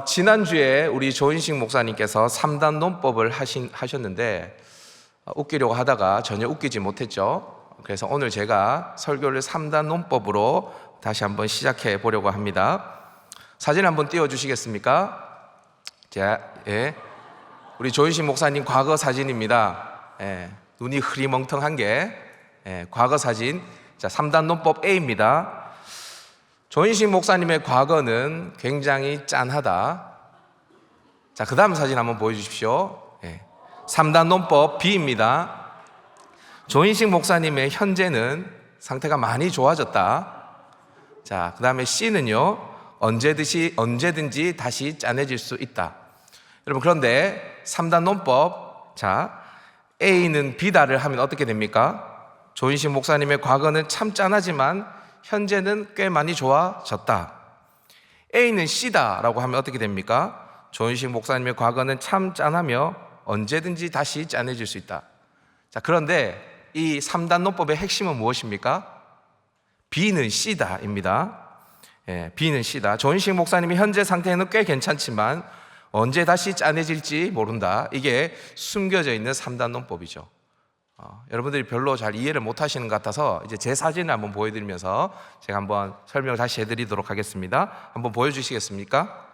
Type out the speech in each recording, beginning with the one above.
지난주에 우리 조인식 목사님께서 3단 논법을 하셨는데 웃기려고 하다가 전혀 웃기지 못했죠. 그래서 오늘 제가 설교를 3단 논법으로 다시 한번 시작해 보려고 합니다. 사진 한번 띄워주시겠습니까? 자, 예. 우리 조인식 목사님 과거 사진입니다. 예. 눈이 흐리멍텅한 게 과거 사진. 자, 3단 논법 A입니다. 조인식 목사님의 과거는 굉장히 짠하다. 자, 그 다음 사진 한번 보여주십시오. 3단 논법 B입니다. 조인식 목사님의 현재는 상태가 많이 좋아졌다. 자, 그 다음에 C는요, 언제든지 다시 짠해질 수 있다. 여러분, 그런데 3단 논법, 자, A는 B다를 하면 어떻게 됩니까? 조인식 목사님의 과거는 참 짠하지만 현재는 꽤 많이 좋아졌다. A는 C다라고 하면 어떻게 됩니까? 조인식 목사님의 과거는 참 짠하며 언제든지 다시 짠해질 수 있다. 자, 그런데 이 3단 논법의 핵심은 무엇입니까? B는 C다입니다. B는 C다. 조인식 목사님의 현재 상태는 꽤 괜찮지만 언제 다시 짠해질지 모른다. 이게 숨겨져 있는 3단 논법이죠. 여러분들이 별로 잘 이해를 못 하시는 것 같아서 이제 제 사진을 한번 보여드리면서 제가 한번 설명을 다시 해드리도록 하겠습니다. 한번 보여주시겠습니까?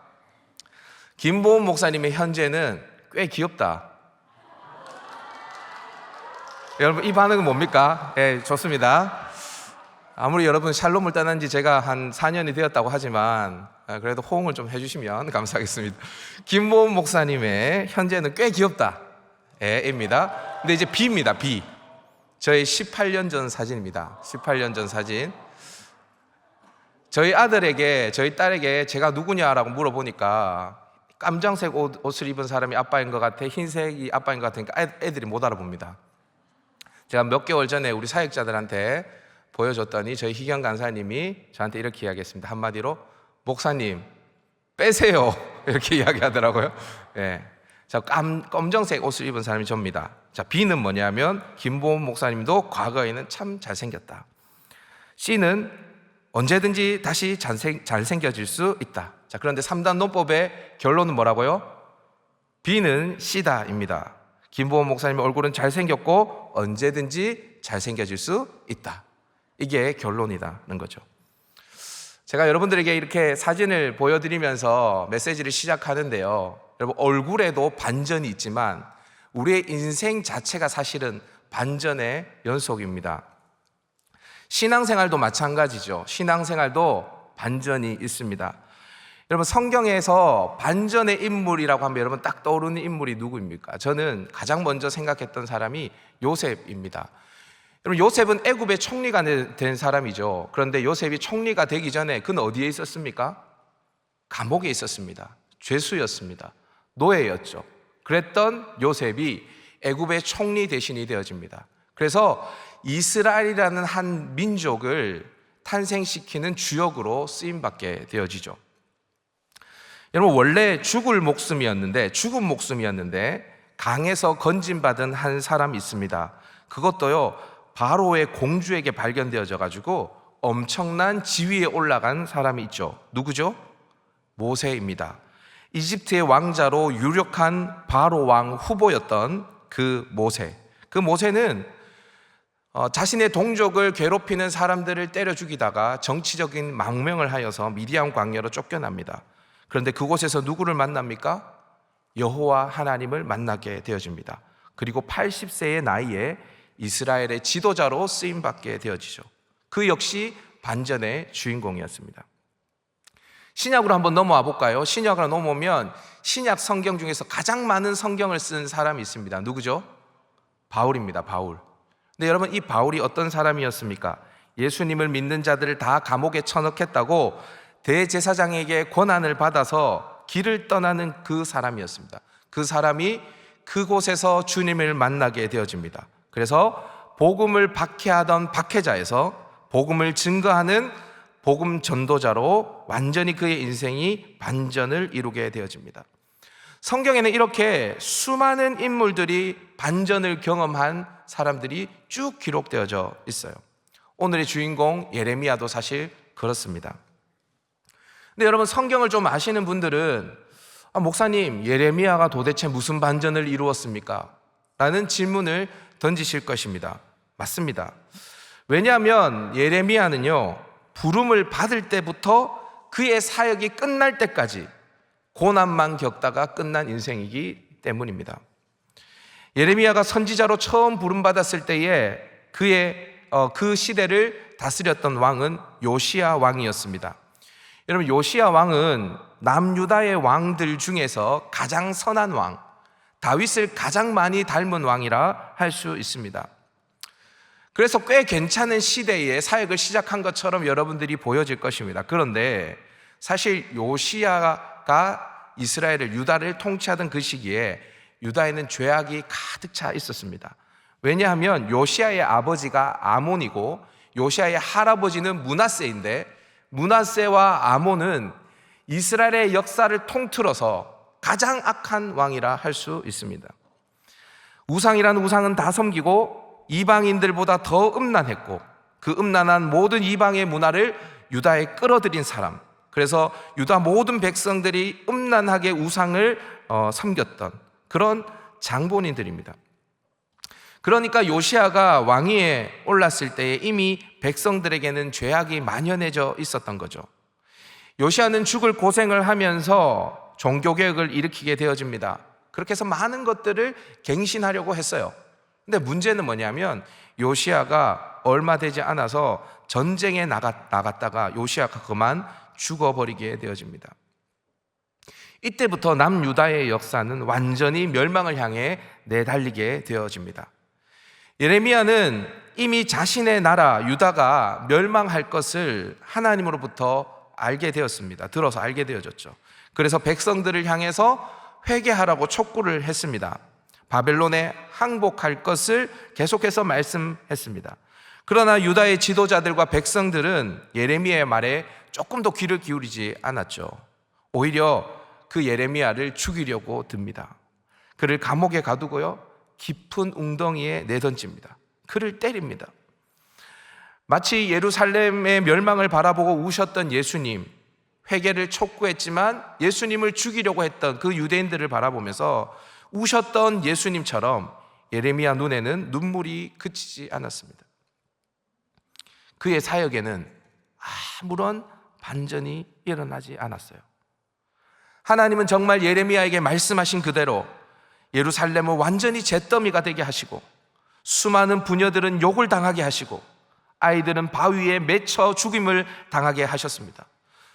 김보훈 목사님의 현재는 꽤 귀엽다. 여러분, 이 반응은 뭡니까? 좋습니다. 아무리 여러분 샬롬을 떠난 지 제가 한 4년이 되었다고 하지만 그래도 호응을 좀 해주시면 감사하겠습니다. 김보훈 목사님의 현재는 꽤 귀엽다. 입니다. 근데 이제 B입니다. B. 저희 18년 전 사진입니다. 18년 전 사진. 저희 딸에게 제가 누구냐라고 물어보니까 깜장색 옷을 입은 사람이 아빠인 것 같아, 흰색이 아빠인 것 같으니까 애들이 못 알아봅니다. 제가 몇 개월 전에 우리 사역자들한테 보여줬더니 저희 희경 간사님이 저한테 이렇게 이야기했습니다. 한마디로, 목사님 빼세요, 이렇게 이야기하더라고요. 자, 검정색 옷을 입은 사람이 접니다. 자, B는 뭐냐면 김보훈 목사님도 과거에는 참 잘생겼다. C는 언제든지 다시 잘생겨질 수 있다. 자, 그런데 3단 논법의 결론은 뭐라고요? B는 C다입니다. 김보훈 목사님의 얼굴은 잘생겼고 언제든지 잘생겨질 수 있다. 이게 결론이라는 거죠. 제가 여러분들에게 이렇게 사진을 보여드리면서 메시지를 시작하는데요, 여러분, 얼굴에도 반전이 있지만 우리의 인생 자체가 사실은 반전의 연속입니다. 신앙생활도 마찬가지죠. 신앙생활도 반전이 있습니다. 여러분, 성경에서 반전의 인물이라고 하면 여러분 딱 떠오르는 인물이 누구입니까? 저는 가장 먼저 생각했던 사람이 요셉입니다. 여러분, 요셉은 애굽의 총리가 된 사람이죠. 그런데 요셉이 총리가 되기 전에 그는 어디에 있었습니까? 감옥에 있었습니다. 죄수였습니다. 노예였죠. 그랬던 요셉이 애굽의 총리 대신이 되어집니다. 그래서 이스라엘이라는 한 민족을 탄생시키는 주역으로 쓰임받게 되어지죠. 여러분, 원래 죽은 목숨이었는데 강에서 건진받은 한 사람이 있습니다. 그것도요, 바로의 공주에게 발견되어져 가지고 엄청난 지위에 올라간 사람이 있죠. 누구죠? 모세입니다. 이집트의 왕자로 유력한 바로 왕 후보였던 그 모세. 그 모세는 자신의 동족을 괴롭히는 사람들을 때려 죽이다가 정치적인 망명을 하여서 미디안 광야로 쫓겨납니다. 그런데 그곳에서 누구를 만납니까? 여호와 하나님을 만나게 되어집니다. 그리고 80세의 나이에 이스라엘의 지도자로 쓰임받게 되어지죠. 그 역시 반전의 주인공이었습니다. 신약으로 한번 넘어와 볼까요? 신약으로 넘어오면 신약 성경 중에서 가장 많은 성경을 쓴 사람이 있습니다. 누구죠? 바울입니다. 바울. 근데 여러분, 이 바울이 어떤 사람이었습니까? 예수님을 믿는 자들을 다 감옥에 쳐넣겠다고 대제사장에게 권한을 받아서 길을 떠나는 그 사람이었습니다. 그 사람이 그곳에서 주님을 만나게 되어집니다. 그래서 복음을 박해하던 박해자에서 복음을 증거하는 복음 전도자로 완전히 그의 인생이 반전을 이루게 되어집니다. 성경에는 이렇게 수많은 인물들이 반전을 경험한 사람들이 쭉 기록되어져 있어요. 오늘의 주인공 예레미야도 사실 그렇습니다. 근데 여러분, 성경을 좀 아시는 분들은 목사님, 예레미야가 도대체 무슨 반전을 이루었습니까? 라는 질문을 던지실 것입니다. 맞습니다. 왜냐하면 예레미야는요, 부름을 받을 때부터 그의 사역이 끝날 때까지 고난만 겪다가 끝난 인생이기 때문입니다. 예레미야가 선지자로 처음 부름받았을 때에 그 시대를 다스렸던 왕은 요시야 왕이었습니다. 여러분, 요시야 왕은 남유다의 왕들 중에서 가장 선한 왕, 다윗을 가장 많이 닮은 왕이라 할 수 있습니다. 그래서 꽤 괜찮은 시대에 사역을 시작한 것처럼 여러분들이 보여질 것입니다. 그런데 사실 요시야가 이스라엘을, 유다를 통치하던 그 시기에 유다에는 죄악이 가득 차 있었습니다. 왜냐하면 요시야의 아버지가 아몬이고 요시야의 할아버지는 므낫세인데, 므낫세와 아몬은 이스라엘의 역사를 통틀어서 가장 악한 왕이라 할 수 있습니다. 우상이라는 우상은 다 섬기고 이방인들보다 더 음란했고, 그 음란한 모든 이방의 문화를 유다에 끌어들인 사람, 그래서 유다 모든 백성들이 음란하게 우상을 섬겼던 그런 장본인들입니다. 그러니까 요시야가 왕위에 올랐을 때에 이미 백성들에게는 죄악이 만연해져 있었던 거죠. 요시야는 죽을 고생을 하면서 종교개혁을 일으키게 되어집니다. 그렇게 해서 많은 것들을 갱신하려고 했어요. 근데 문제는 뭐냐면 요시야가 얼마 되지 않아서 전쟁에 나갔다가 요시야가 그만 죽어버리게 되어집니다. 이때부터 남유다의 역사는 완전히 멸망을 향해 내달리게 되어집니다. 예레미야는 이미 자신의 나라 유다가 멸망할 것을 하나님으로부터 알게 되었습니다. 들어서 알게 되어졌죠. 그래서 백성들을 향해서 회개하라고 촉구를 했습니다. 바벨론에 항복할 것을 계속해서 말씀했습니다. 그러나 유다의 지도자들과 백성들은 예레미야의 말에 조금 더 귀를 기울이지 않았죠. 오히려 그 예레미야를 죽이려고 듭니다. 그를 감옥에 가두고요, 깊은 웅덩이에 내던집니다. 그를 때립니다. 마치 예루살렘의 멸망을 바라보고 우셨던 예수님, 회개를 촉구했지만 예수님을 죽이려고 했던 그 유대인들을 바라보면서 우셨던 예수님처럼 예레미야 눈에는 눈물이 그치지 않았습니다. 그의 사역에는 아무런 반전이 일어나지 않았어요. 하나님은 정말 예레미야에게 말씀하신 그대로 예루살렘을 완전히 잿더미가 되게 하시고, 수많은 부녀들은 욕을 당하게 하시고, 아이들은 바위에 맺혀 죽임을 당하게 하셨습니다.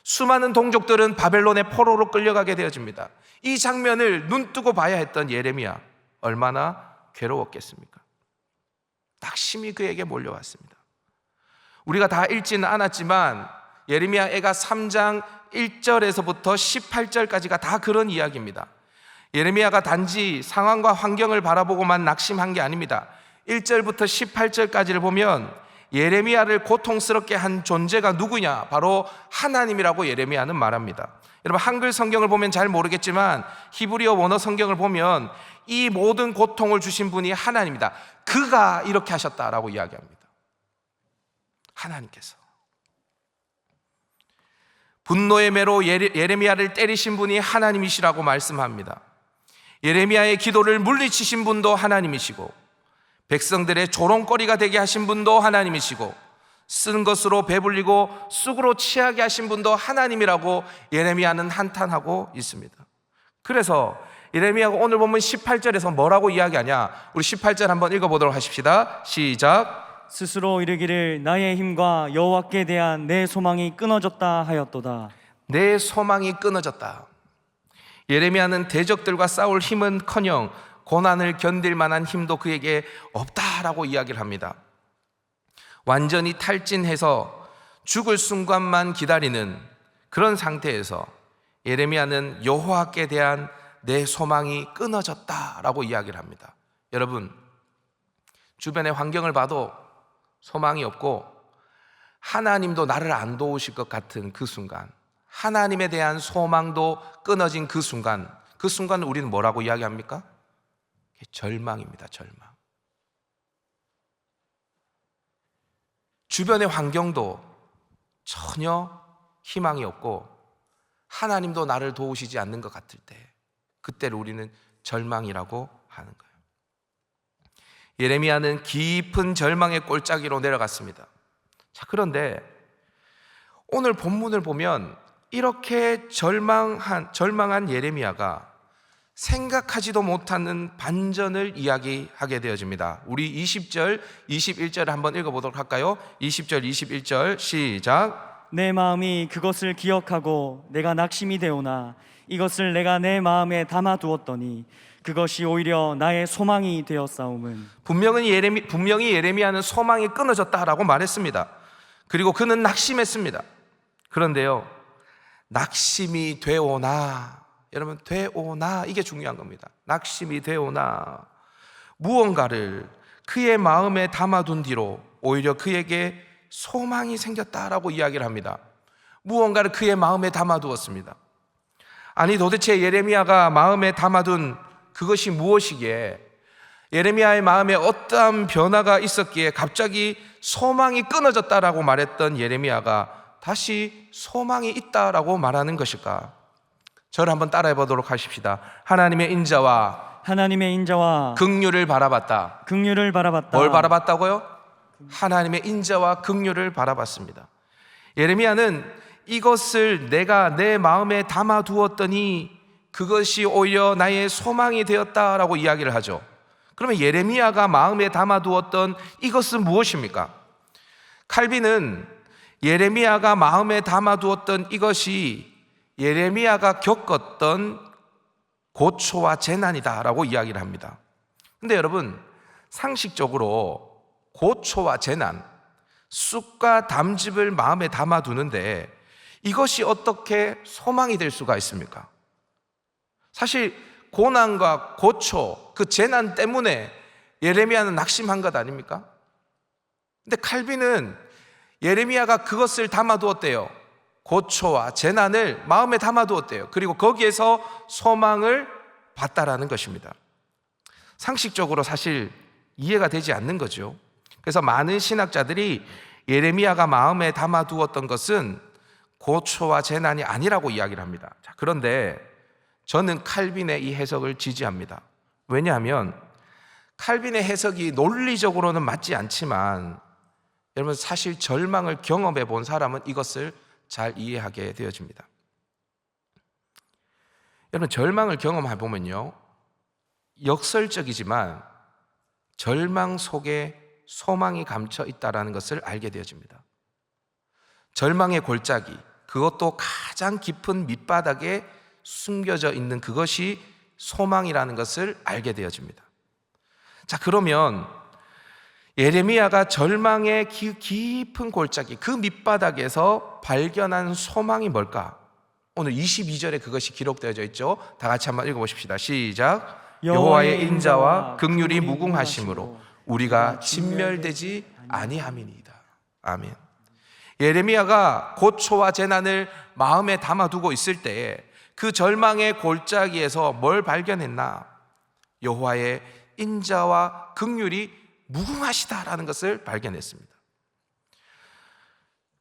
수많은 동족들은 바벨론의 포로로 끌려가게 되어집니다. 이 장면을 눈뜨고 봐야 했던 예레미야, 얼마나 괴로웠겠습니까? 낙심이 그에게 몰려왔습니다. 우리가 다 읽지는 않았지만 예레미야애가 3장 1절에서부터 18절까지가 다 그런 이야기입니다. 예레미야가 단지 상황과 환경을 바라보고만 낙심한 게 아닙니다. 1절부터 18절까지를 보면 예레미야를 고통스럽게 한 존재가 누구냐? 바로 하나님이라고 예레미야는 말합니다. 여러분, 한글 성경을 보면 잘 모르겠지만 히브리어 원어 성경을 보면 이 모든 고통을 주신 분이 하나님이다. 그가 이렇게 하셨다라고 이야기합니다. 하나님께서. 분노의 매로 예레미야를 때리신 분이 하나님이시라고 말씀합니다. 예레미야의 기도를 물리치신 분도 하나님이시고, 백성들의 조롱거리가 되게 하신 분도 하나님이시고, 쓴 것으로 배불리고 쑥으로 취하게 하신 분도 하나님이라고 예레미야는 한탄하고 있습니다. 그래서 예레미야가 오늘 보면 18절에서 뭐라고 이야기하냐? 우리 18절 한번 읽어보도록 하십시다. 시작. 스스로 이르기를 나의 힘과 여호와께 대한 내 소망이 끊어졌다 하였도다. 내 소망이 끊어졌다. 예레미야는 대적들과 싸울 힘은커녕 고난을 견딜 만한 힘도 그에게 없다라고 이야기를 합니다. 완전히 탈진해서 죽을 순간만 기다리는 그런 상태에서 예레미야는 여호와께 대한 내 소망이 끊어졌다라고 이야기를 합니다. 여러분, 주변의 환경을 봐도 소망이 없고 하나님도 나를 안 도우실 것 같은 그 순간, 하나님에 대한 소망도 끊어진 그 순간을 우리는 뭐라고 이야기합니까? 절망입니다. 절망. 주변의 환경도 전혀 희망이 없고 하나님도 나를 도우시지 않는 것 같을 때, 그때를 우리는 절망이라고 하는 거예요. 예레미야는 깊은 절망의 골짜기로 내려갔습니다. 자, 그런데 오늘 본문을 보면 이렇게 절망한 예레미야가 생각하지도 못하는 반전을 이야기하게 되어집니다. 우리 20절, 21절을 한번 읽어보도록 할까요? 20절, 21절 시작. 내 마음이 그것을 기억하고 내가 낙심이 되오나 이것을 내가 내 마음에 담아두었더니 그것이 오히려 나의 소망이 되었사옴은. 분명히 예레미야는 소망이 끊어졌다라고 말했습니다. 그리고 그는 낙심했습니다. 그런데요, 낙심이 되오나, 여러분, 되오나, 이게 중요한 겁니다. 낙심이 되오나 무언가를 그의 마음에 담아둔 뒤로 오히려 그에게 소망이 생겼다라고 이야기를 합니다. 무언가를 그의 마음에 담아두었습니다. 아니, 도대체 예레미야가 마음에 담아둔 그것이 무엇이기에, 예레미야의 마음에 어떠한 변화가 있었기에 갑자기 소망이 끊어졌다라고 말했던 예레미야가 다시 소망이 있다라고 말하는 것일까? 저를 한번 따라해 보도록 하십시다. 하나님의 인자와 긍휼을 바라봤다. 긍휼을 바라봤다. 뭘 바라봤다고요? 하나님의 인자와 긍휼을 바라봤습니다. 예레미야는 이것을 내가 내 마음에 담아두었더니 그것이 오히려 나의 소망이 되었다라고 이야기를 하죠. 그러면 예레미야가 마음에 담아두었던 이것은 무엇입니까? 칼빈은 예레미야가 마음에 담아두었던 이것이 예레미야가 겪었던 고초와 재난이다라고 이야기를 합니다. 근데 여러분, 상식적으로 고초와 재난, 쑥과 담즙을 마음에 담아두는데 이것이 어떻게 소망이 될 수가 있습니까? 사실 고난과 고초, 그 재난 때문에 예레미야는 낙심한 것 아닙니까? 근데 칼빈은 예레미야가 그것을 담아두었대요. 고초와 재난을 마음에 담아두었대요. 그리고 거기에서 소망을 봤다라는 것입니다. 상식적으로 사실 이해가 되지 않는 거죠. 그래서 많은 신학자들이 예레미야가 마음에 담아두었던 것은 고초와 재난이 아니라고 이야기를 합니다. 자, 그런데 저는 칼빈의 이 해석을 지지합니다. 왜냐하면 칼빈의 해석이 논리적으로는 맞지 않지만 여러분, 사실 절망을 경험해 본 사람은 이것을 잘 이해하게 되어집니다. 여러분, 절망을 경험해 보면요, 역설적이지만 절망 속에 소망이 감춰 있다는 것을 알게 되어집니다. 절망의 골짜기, 그것도 가장 깊은 밑바닥에 숨겨져 있는 그것이 소망이라는 것을 알게 되어집니다. 자, 그러면 예레미야가 절망의 깊은 골짜기, 그 밑바닥에서 발견한 소망이 뭘까? 오늘 22절에 그것이 기록되어져 있죠. 다 같이 한번 읽어보십시다. 시작. 여호와의 인자와 긍휼이 무궁하심으로 우리가 진멸되지 아니함이니이다. 아멘. 예레미야가 고초와 재난을 마음에 담아두고 있을 때에 그 절망의 골짜기에서 뭘 발견했나? 여호와의 인자와 긍휼이 무궁하시다라는 것을 발견했습니다.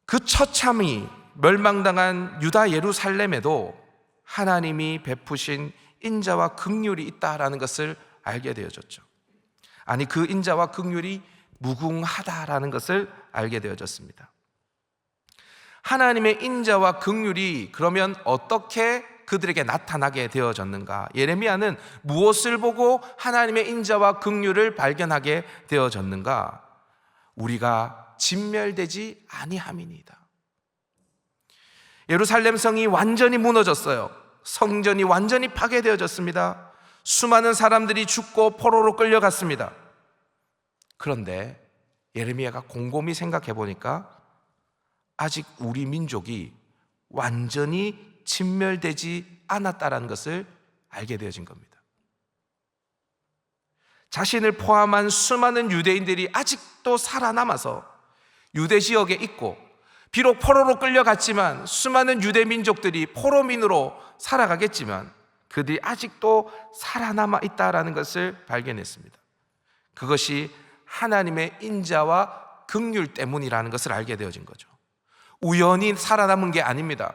그 처참히 멸망당한 유다 예루살렘에도 하나님이 베푸신 인자와 긍휼이 있다라는 것을 알게 되어졌죠. 아니, 그 인자와 긍휼이 무궁하다라는 것을 알게 되어졌습니다. 하나님의 인자와 긍휼이 그러면 어떻게 그들에게 나타나게 되어졌는가? 예레미야는 무엇을 보고 하나님의 인자와 긍휼을 발견하게 되어졌는가? 우리가 진멸되지 아니함이니이다. 예루살렘 성이 완전히 무너졌어요. 성전이 완전히 파괴되어졌습니다. 수많은 사람들이 죽고 포로로 끌려갔습니다. 그런데 예레미야가 곰곰이 생각해 보니까 아직 우리 민족이 완전히 진멸되지 않았다는 것을 알게 되어진 겁니다. 자신을 포함한 수많은 유대인들이 아직도 살아남아서 유대 지역에 있고, 비록 포로로 끌려갔지만 수많은 유대 민족들이 포로민으로 살아가겠지만 그들이 아직도 살아남아 있다는 것을 발견했습니다. 그것이 하나님의 인자와 긍휼 때문이라는 것을 알게 되어진 거죠. 우연히 살아남은 게 아닙니다.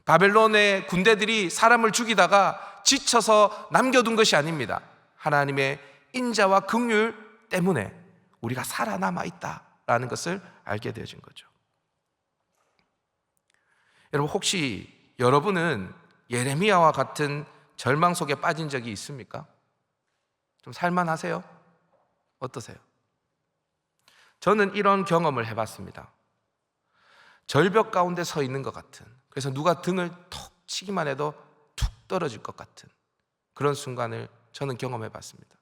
바벨론의 군대들이 사람을 죽이다가 지쳐서 남겨둔 것이 아닙니다. 하나님의 인자와 긍휼 때문에 우리가 살아남아 있다라는 것을 알게 되어진 거죠. 여러분, 혹시 여러분은 예레미야와 같은 절망 속에 빠진 적이 있습니까? 좀 살만하세요? 어떠세요? 저는 이런 경험을 해봤습니다. 절벽 가운데 서 있는 것 같은, 그래서 누가 등을 톡 치기만 해도 툭 떨어질 것 같은 그런 순간을 저는 경험해봤습니다.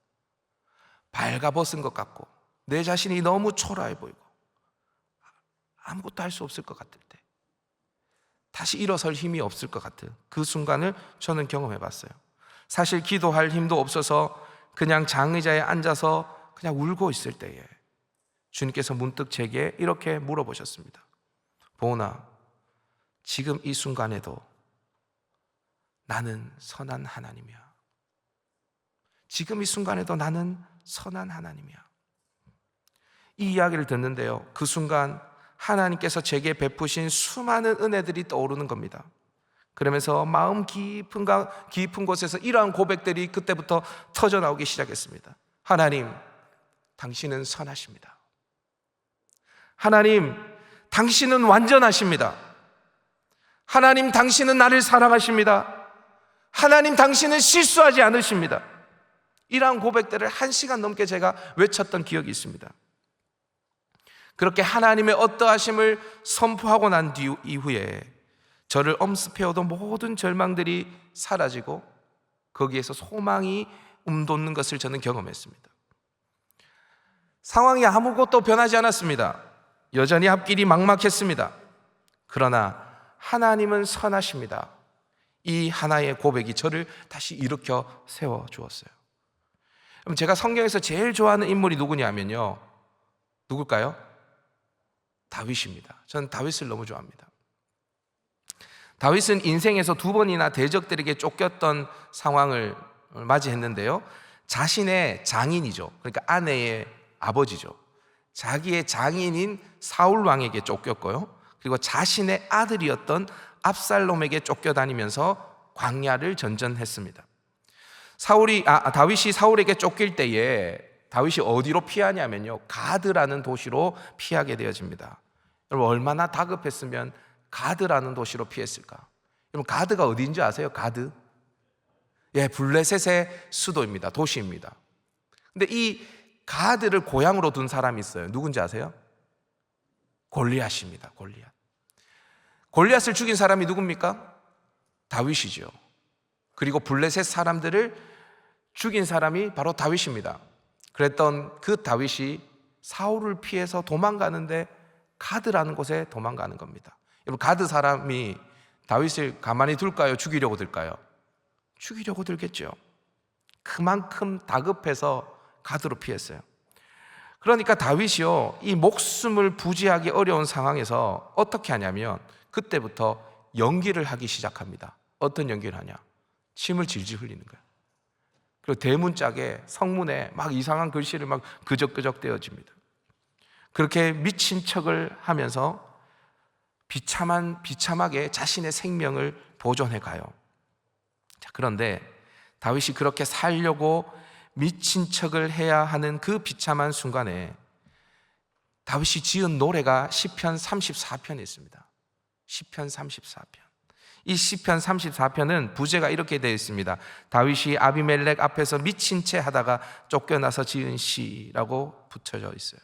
발가벗은 것 같고 내 자신이 너무 초라해 보이고 아무것도 할 수 없을 것 같을 때, 다시 일어설 힘이 없을 것 같은 그 순간을 저는 경험해봤어요. 사실 기도할 힘도 없어서 그냥 장의자에 앉아서 그냥 울고 있을 때에 주님께서 문득 제게 이렇게 물어보셨습니다. 보은아, 지금 이 순간에도 나는 선한 하나님이야. 지금 이 순간에도 나는 선한 하나님이야. 이 이야기를 듣는데요, 그 순간 하나님께서 제게 베푸신 수많은 은혜들이 떠오르는 겁니다. 그러면서 마음 깊은 곳에서 이러한 고백들이 그때부터 터져 나오기 시작했습니다. 하나님, 당신은 선하십니다. 하나님, 당신은 완전하십니다. 하나님, 당신은 나를 사랑하십니다. 하나님, 당신은 실수하지 않으십니다. 이러한 고백들을 1시간 넘게 제가 외쳤던 기억이 있습니다. 그렇게 하나님의 어떠하심을 선포하고 난 이후에 저를 엄습해오던 모든 절망들이 사라지고 거기에서 소망이 움돋는 것을 저는 경험했습니다. 상황이 아무것도 변하지 않았습니다. 여전히 앞길이 막막했습니다. 그러나 하나님은 선하십니다. 이 하나의 고백이 저를 다시 일으켜 세워주었어요. 그럼 제가 성경에서 제일 좋아하는 인물이 누구냐면요, 누굴까요? 다윗입니다. 저는 다윗을 너무 좋아합니다. 다윗은 인생에서 2번이나 대적들에게 쫓겼던 상황을 맞이했는데요, 자신의 장인이죠, 그러니까 아내의 아버지죠, 자기의 장인인 사울 왕에게 쫓겼고요, 그리고 자신의 아들이었던 압살롬에게 쫓겨다니면서 광야를 전전했습니다. 다윗이 사울에게 쫓길 때에 다윗이 어디로 피하냐면요, 가드라는 도시로 피하게 되어집니다. 여러분, 얼마나 다급했으면 가드라는 도시로 피했을까? 여러분, 가드가 어디인지 아세요? 가드? 예, 블레셋의 수도입니다. 도시입니다. 근데 이 가드를 고향으로 둔 사람이 있어요. 누군지 아세요? 골리앗입니다. 골리앗을 죽인 사람이 누굽니까? 다윗이죠. 그리고 블레셋 사람들을 죽인 사람이 바로 다윗입니다. 그랬던 그 다윗이 사울을 피해서 도망가는데 가드라는 곳에 도망가는 겁니다. 여러분, 가드 사람이 다윗을 가만히 둘까요? 죽이려고 들까요? 죽이려고 들겠죠. 그만큼 다급해서 가드로 피했어요. 그러니까 다윗이요, 이 목숨을 부지하기 어려운 상황에서 어떻게 하냐면 그때부터 연기를 하기 시작합니다. 어떤 연기를 하냐? 침을 질질 흘리는 거예요. 그리고 대문짝에 성문에 막 이상한 글씨를 막 그적그적 떼어집니다. 그렇게 미친 척을 하면서 비참하게 자신의 생명을 보존해 가요. 자, 그런데 다윗이 그렇게 살려고 미친 척을 해야 하는 그 비참한 순간에 다윗이 지은 노래가 시편 34편에 있습니다. 시편 34편. 이 시편 34편은 부제가 이렇게 되어 있습니다. 다윗이 아비멜렉 앞에서 미친 채 하다가 쫓겨나서 지은 시라고 붙여져 있어요.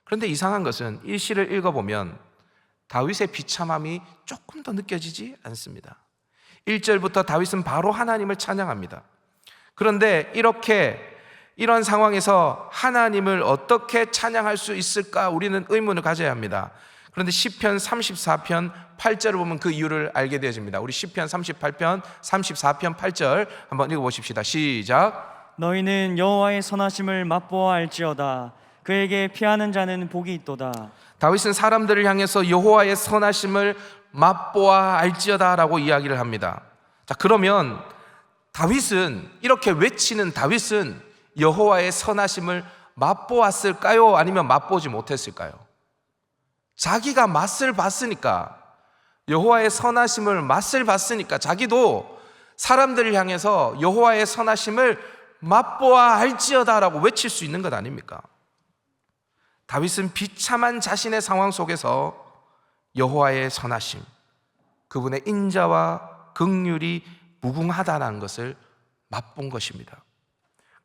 그런데 이상한 것은 이 시를 읽어보면 다윗의 비참함이 조금 더 느껴지지 않습니다. 1절부터 다윗은 바로 하나님을 찬양합니다. 그런데 이런 상황에서 하나님을 어떻게 찬양할 수 있을까 우리는 의문을 가져야 합니다. 그런데 시편 34편 8절을 보면 그 이유를 알게 되어집니다. 우리 시편 34편 8절 한번 읽어보십시다. 시작. 너희는 여호와의 선하심을 맛보아 알지어다. 그에게 피하는 자는 복이 있도다. 다윗은 사람들을 향해서 여호와의 선하심을 맛보아 알지어다 라고 이야기를 합니다. 자, 그러면 이렇게 외치는 다윗은 여호와의 선하심을 맛보았을까요? 아니면 맛보지 못했을까요? 자기가 맛을 봤으니까 여호와의 선하심을 맛을 봤으니까 자기도 사람들을 향해서 여호와의 선하심을 맛보아 알지어다라고 외칠 수 있는 것 아닙니까? 다윗은 비참한 자신의 상황 속에서 여호와의 선하심, 그분의 인자와 긍휼이 무궁하다는 것을 맛본 것입니다.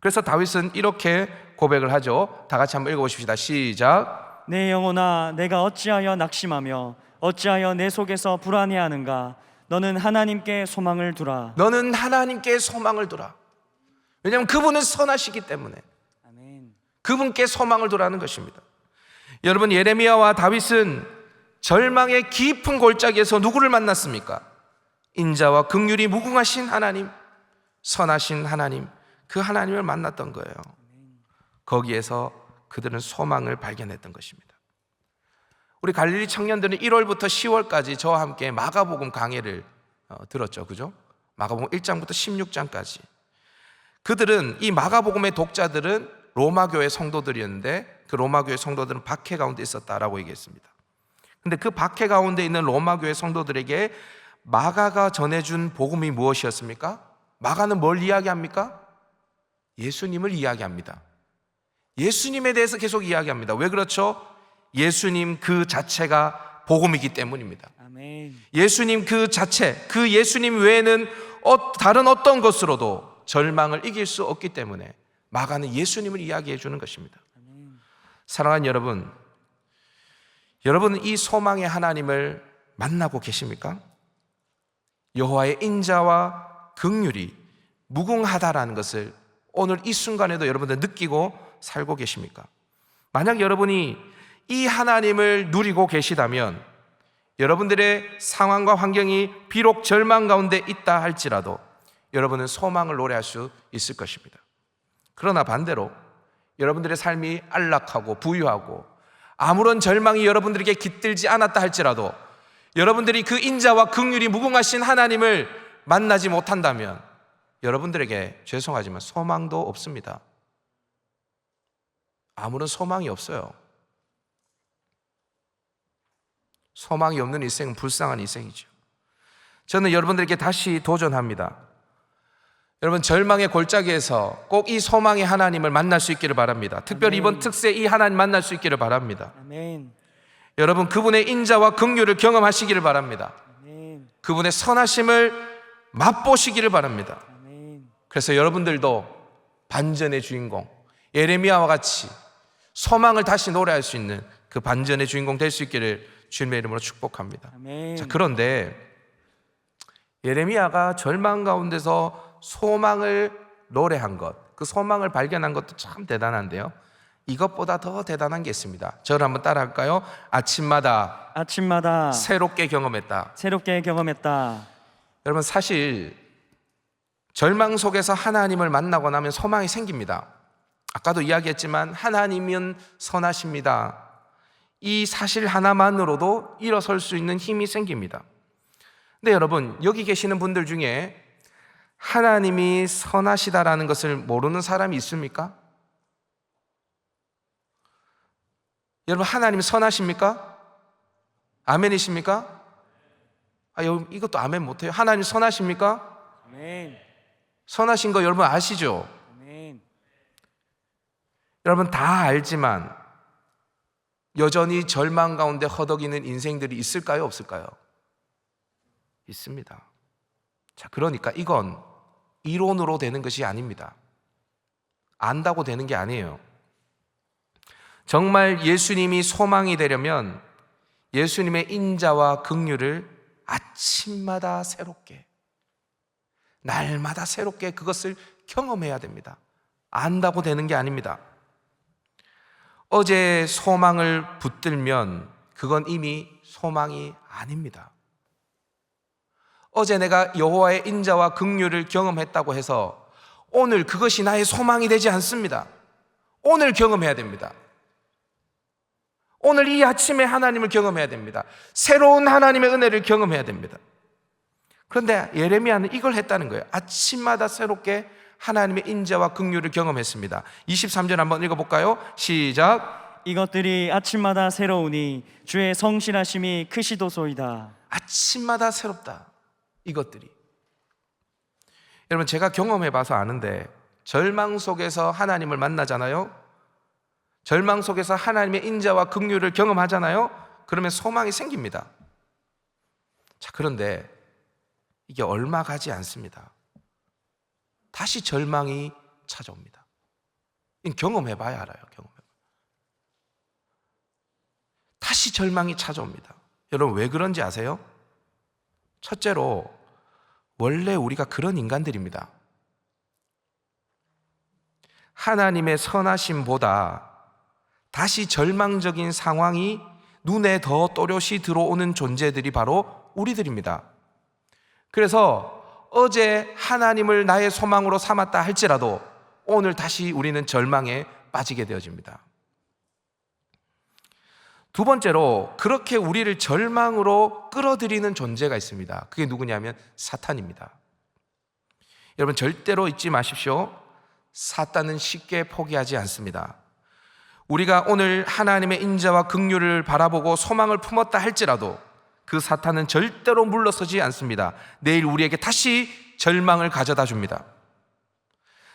그래서 다윗은 이렇게 고백을 하죠. 다 같이 한번 읽어보십시다. 시작. 내 영혼아, 내가 어찌하여 낙심하며 어찌하여 내 속에서 불안해하는가? 너는 하나님께 소망을 두라. 너는 하나님께 소망을 두라. 왜냐하면 그분은 선하시기 때문에 아멘. 그분께 소망을 두라는 것입니다. 여러분, 예레미야와 다윗은 절망의 깊은 골짜기에서 누구를 만났습니까? 인자와 긍휼이 무궁하신 하나님, 선하신 하나님, 그 하나님을 만났던 거예요. 거기에서 그들은 소망을 발견했던 것입니다. 우리 갈릴리 청년들은 1월부터 10월까지 저와 함께 마가복음 강해를 들었죠. 그죠? 마가복음 1장부터 16장까지. 그들은, 이 마가복음의 독자들은 로마교회 성도들이었는데 그 로마교회 성도들은 박해 가운데 있었다라고 얘기했습니다. 근데 그 박해 가운데 있는 로마교회 성도들에게 마가가 전해준 복음이 무엇이었습니까? 마가는 뭘 이야기합니까? 예수님을 이야기합니다. 예수님에 대해서 계속 이야기합니다. 왜 그렇죠? 예수님 그 자체가 복음이기 때문입니다. 아멘. 예수님 그 자체, 그 예수님 외에는 다른 어떤 것으로도 절망을 이길 수 없기 때문에 마가는 예수님을 이야기해 주는 것입니다. 사랑하는 여러분, 여러분은 이 소망의 하나님을 만나고 계십니까? 여호와의 인자와 긍휼이 무궁하다라는 것을 오늘 이 순간에도 여러분들 느끼고 살고 계십니까? 만약 여러분이 이 하나님을 누리고 계시다면 여러분들의 상황과 환경이 비록 절망 가운데 있다 할지라도 여러분은 소망을 노래할 수 있을 것입니다. 그러나 반대로 여러분들의 삶이 안락하고 부유하고 아무런 절망이 여러분들에게 깃들지 않았다 할지라도 여러분들이 그 인자와 긍휼이 무궁하신 하나님을 만나지 못한다면 여러분들에게 죄송하지만 소망도 없습니다. 아무런 소망이 없어요. 소망이 없는 인생은 불쌍한 인생이죠. 저는 여러분들에게 다시 도전합니다. 여러분, 절망의 골짜기에서 꼭 이 소망의 하나님을 만날 수 있기를 바랍니다. 특별히 아멘. 이번 특세 이 하나님 만날 수 있기를 바랍니다. 아멘. 여러분, 그분의 인자와 긍휼을 경험하시기를 바랍니다. 아멘. 그분의 선하심을 맛보시기를 바랍니다. 아멘. 그래서 여러분들도 반전의 주인공, 예레미야와 같이 소망을 다시 노래할 수 있는 그 반전의 주인공 될 수 있기를 주님의 이름으로 축복합니다. 아멘. 자, 그런데 예레미야가 절망 가운데서 소망을 노래한 것, 그 소망을 발견한 것도 참 대단한데요, 이것보다 더 대단한 게 있습니다. 저를 한번 따라할까요? 아침마다 새롭게 경험했다. 새롭게 경험했다. 여러분, 사실 절망 속에서 하나님을 만나고 나면 소망이 생깁니다. 아까도 이야기했지만 하나님은 선하십니다. 이 사실 하나만으로도 일어설 수 있는 힘이 생깁니다. 근데 여러분, 여기 계시는 분들 중에 하나님이 선하시다라는 것을 모르는 사람이 있습니까? 여러분, 하나님이 선하십니까? 아멘이십니까? 이것도 아멘 못해요. 하나님 선하십니까? 아멘. 선하신 거 여러분 아시죠? 아멘. 여러분, 다 알지만 여전히 절망 가운데 허덕이는 인생들이 있을까요? 없을까요? 있습니다. 자, 그러니까 이건 이론으로 되는 것이 아닙니다. 안다고 되는 게 아니에요. 정말 예수님이 소망이 되려면 예수님의 인자와 긍휼을 아침마다 새롭게, 날마다 새롭게 그것을 경험해야 됩니다. 안다고 되는 게 아닙니다. 어제 소망을 붙들면 그건 이미 소망이 아닙니다. 어제 내가 여호와의 인자와 긍휼을 경험했다고 해서 오늘 그것이 나의 소망이 되지 않습니다. 오늘 경험해야 됩니다. 오늘 이 아침에 하나님을 경험해야 됩니다. 새로운 하나님의 은혜를 경험해야 됩니다. 그런데 예레미야는 이걸 했다는 거예요. 아침마다 새롭게 하나님의 인자와 긍휼을 경험했습니다. 23절 한번 읽어볼까요? 시작. 이것들이 아침마다 새로우니 주의 성실하심이 크시도소이다. 아침마다 새롭다. 이것들이. 여러분, 제가 경험해 봐서 아는데 절망 속에서 하나님을 만나잖아요. 절망 속에서 하나님의 인자와 긍휼을 경험하잖아요. 그러면 소망이 생깁니다. 자, 그런데 이게 얼마 가지 않습니다. 다시 절망이 찾아옵니다. 이건 경험해 봐야 알아요. 다시 절망이 찾아옵니다. 여러분, 왜 그런지 아세요? 첫째로, 원래 우리가 그런 인간들입니다. 하나님의 선하심보다 다시 절망적인 상황이 눈에 더 또렷이 들어오는 존재들이 바로 우리들입니다. 그래서 어제 하나님을 나의 소망으로 삼았다 할지라도 오늘 다시 우리는 절망에 빠지게 되어집니다. 두 번째로, 그렇게 우리를 절망으로 끌어들이는 존재가 있습니다. 그게 누구냐면 사탄입니다. 여러분, 절대로 잊지 마십시오. 사탄은 쉽게 포기하지 않습니다. 우리가 오늘 하나님의 인자와 긍휼을 바라보고 소망을 품었다 할지라도 그 사탄은 절대로 물러서지 않습니다. 내일 우리에게 다시 절망을 가져다 줍니다.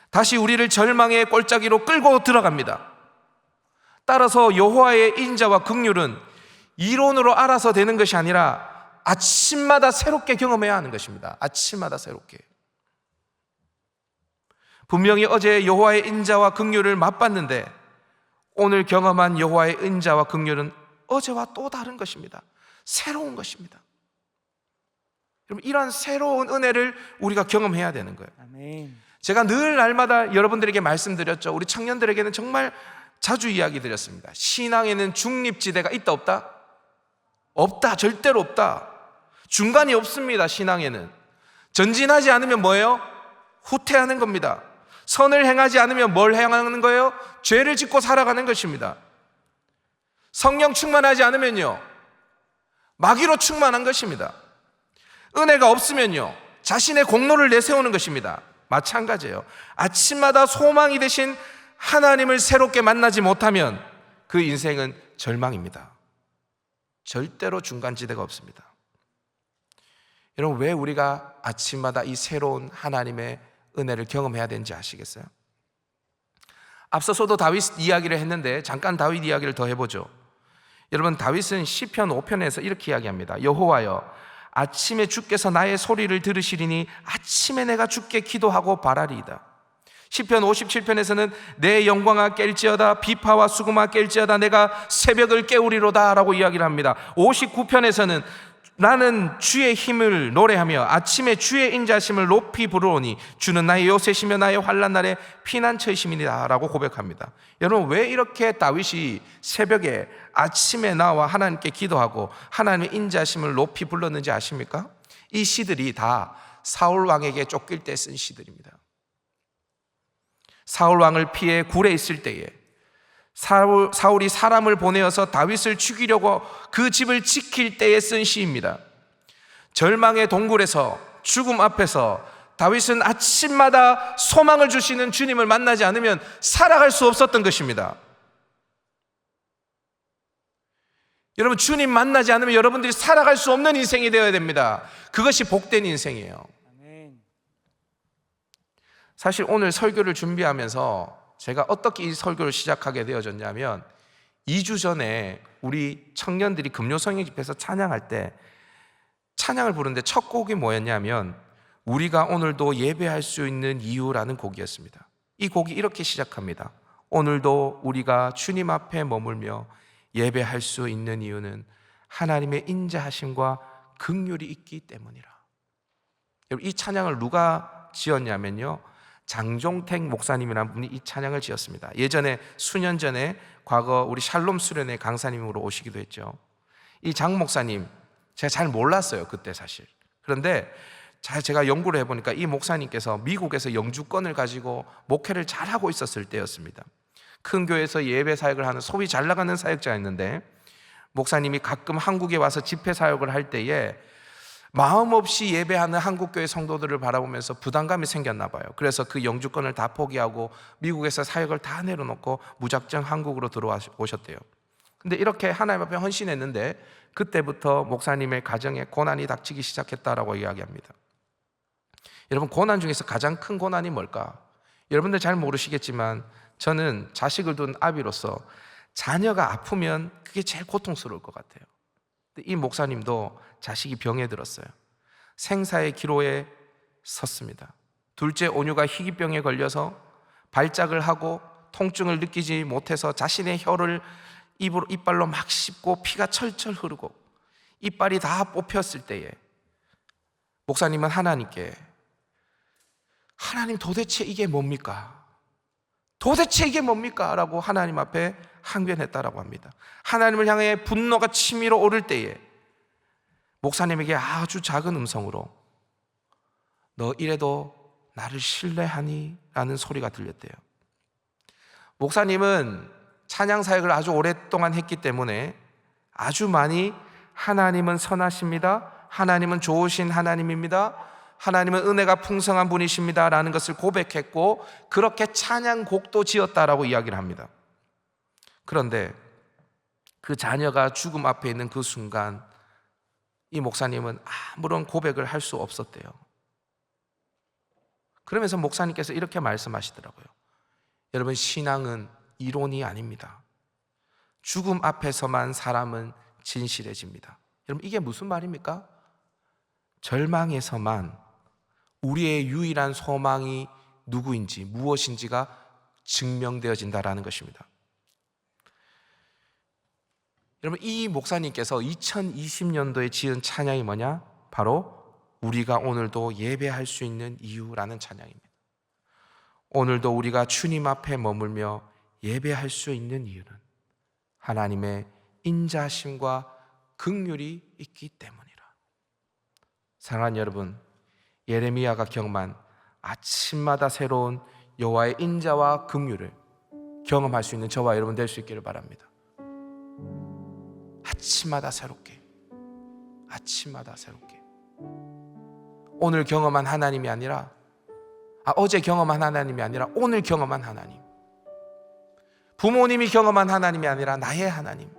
다시 우리를 절망의 골짜기로 끌고 들어갑니다. 따라서 여호와의 인자와 긍휼은 이론으로 알아서 되는 것이 아니라 아침마다 새롭게 경험해야 하는 것입니다. 아침마다 새롭게. 분명히 어제 여호와의 인자와 긍휼을 맛봤는데 오늘 경험한 여호와의 인자와 긍휼은 어제와 또 다른 것입니다. 새로운 것입니다. 여러분, 이러한 새로운 은혜를 우리가 경험해야 되는 거예요. 아멘. 제가 늘 날마다 여러분들에게 말씀드렸죠. 우리 청년들에게는 정말 자주 이야기 드렸습니다. 신앙에는 중립지대가 있다 없다? 없다. 절대로 없다. 중간이 없습니다. 신앙에는 전진하지 않으면 뭐예요? 후퇴하는 겁니다. 선을 행하지 않으면 뭘 행하는 거예요? 죄를 짓고 살아가는 것입니다. 성령 충만하지 않으면요, 마귀로 충만한 것입니다. 은혜가 없으면요, 자신의 공로를 내세우는 것입니다. 마찬가지예요. 아침마다 소망이 되신 하나님을 새롭게 만나지 못하면 그 인생은 절망입니다. 절대로 중간지대가 없습니다. 여러분, 왜 우리가 아침마다 이 새로운 하나님의 은혜를 경험해야 되는지 아시겠어요? 앞서서도 다윗 이야기를 했는데 잠깐 다윗 이야기를 더 해보죠. 여러분, 다윗은 시편 5편에서 이렇게 이야기합니다. 여호와여, 아침에 주께서 나의 소리를 들으시리니 아침에 내가 주께 기도하고 바라리이다. 시편 57편에서는 내 영광아 깰지어다, 비파와 수금아 깰지어다, 내가 새벽을 깨우리로다 라고 이야기를 합니다. 59편에서는 나는 주의 힘을 노래하며 아침에 주의 인자심을 높이 부르오니 주는 나의 요새시며 나의 환난 날에 피난처이심이다 라고 고백합니다. 여러분, 왜 이렇게 다윗이 새벽에 아침에 나와 하나님께 기도하고 하나님의 인자심을 높이 불렀는지 아십니까? 이 시들이 다 사울 왕에게 쫓길 때 쓴 시들입니다. 사울 왕을 피해 굴에 있을 때에 사울이 사람을 보내어서 다윗을 죽이려고 그 집을 지킬 때에 쓴 시입니다. 절망의 동굴에서, 죽음 앞에서 다윗은 아침마다 소망을 주시는 주님을 만나지 않으면 살아갈 수 없었던 것입니다. 여러분, 주님 만나지 않으면 여러분들이 살아갈 수 없는 인생이 되어야 됩니다. 그것이 복된 인생이에요. 사실 오늘 설교를 준비하면서 제가 어떻게 이 설교를 시작하게 되어졌냐면 2주 전에 우리 청년들이 금요성령 집회에서 찬양할 때 찬양을 부르는데 첫 곡이 뭐였냐면 우리가 오늘도 예배할 수 있는 이유라는 곡이었습니다. 이 곡이 이렇게 시작합니다. 오늘도 우리가 주님 앞에 머물며 예배할 수 있는 이유는 하나님의 인자하심과 긍휼이 있기 때문이라. 이 찬양을 누가 지었냐면요, 장종택 목사님이라는 분이 이 찬양을 지었습니다. 예전에 수년 전에 과거 우리 샬롬 수련회 강사님으로 오시기도 했죠. 이 장 목사님 제가 잘 몰랐어요, 그때 사실. 그런데 제가 연구를 해보니까 이 목사님께서 미국에서 영주권을 가지고 목회를 잘하고 있었을 때였습니다. 큰 교회에서 예배 사역을 하는 소위 잘 나가는 사역자였는데 목사님이 가끔 한국에 와서 집회 사역을 할 때에 마음 없이 예배하는 한국교회 성도들을 바라보면서 부담감이 생겼나 봐요. 그래서 그 영주권을 다 포기하고 미국에서 사역을 다 내려놓고 무작정 한국으로 들어오셨대요. 근데 이렇게 하나님 앞에 헌신했는데 그때부터 목사님의 가정에 고난이 닥치기 시작했다라고 이야기합니다. 여러분, 고난 중에서 가장 큰 고난이 뭘까? 여러분들 잘 모르시겠지만 저는 자식을 둔 아비로서 자녀가 아프면 그게 제일 고통스러울 것 같아요. 이 목사님도 자식이 병에 들었어요. 생사의 기로에 섰습니다. 둘째 오뉴가 희귀병에 걸려서 발작을 하고 통증을 느끼지 못해서 자신의 혀를 이빨로 막 씹고 피가 철철 흐르고 이빨이 다 뽑혔을 때에 목사님은 하나님께, 하나님 도대체 이게 뭡니까? 도대체 이게 뭡니까? 라고 하나님 앞에 항변했다라고 합니다. 하나님을 향해 분노가 치밀어 오를 때에 목사님에게 아주 작은 음성으로 너 이래도 나를 신뢰하니? 라는 소리가 들렸대요. 목사님은 찬양 사역을 아주 오랫동안 했기 때문에 아주 많이 하나님은 선하십니다, 하나님은 좋으신 하나님입니다, 하나님은 은혜가 풍성한 분이십니다 라는 것을 고백했고 그렇게 찬양곡도 지었다라고 이야기를 합니다. 그런데 그 자녀가 죽음 앞에 있는 그 순간 이 목사님은 아무런 고백을 할 수 없었대요. 그러면서 목사님께서 이렇게 말씀하시더라고요. 여러분, 신앙은 이론이 아닙니다. 죽음 앞에서만 사람은 진실해집니다. 여러분, 이게 무슨 말입니까? 절망에서만 우리의 유일한 소망이 누구인지 무엇인지가 증명되어진다라는 것입니다. 여러분, 이 목사님께서 2020년도에 지은 찬양이 뭐냐? 바로 우리가 오늘도 예배할 수 있는 이유라는 찬양입니다. 오늘도 우리가 주님 앞에 머물며 예배할 수 있는 이유는 하나님의 인자심과 긍휼이 있기 때문이라. 사랑하는 여러분, 예레미야가 경험한 아침마다 새로운 여호와의 인자와 긍휼을 경험할 수 있는 저와 여러분 될 수 있기를 바랍니다. 아침마다 새롭게, 아침마다 새롭게. 오늘 경험한 하나님이 아니라 어제 경험한 하나님이 아니라 오늘 경험한 하나님, 부모님이 경험한 하나님이 아니라 나의 하나님,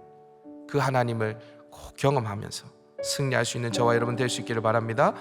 그 하나님을 꼭 경험하면서 승리할 수 있는 저와 여러분 될 수 있기를 바랍니다.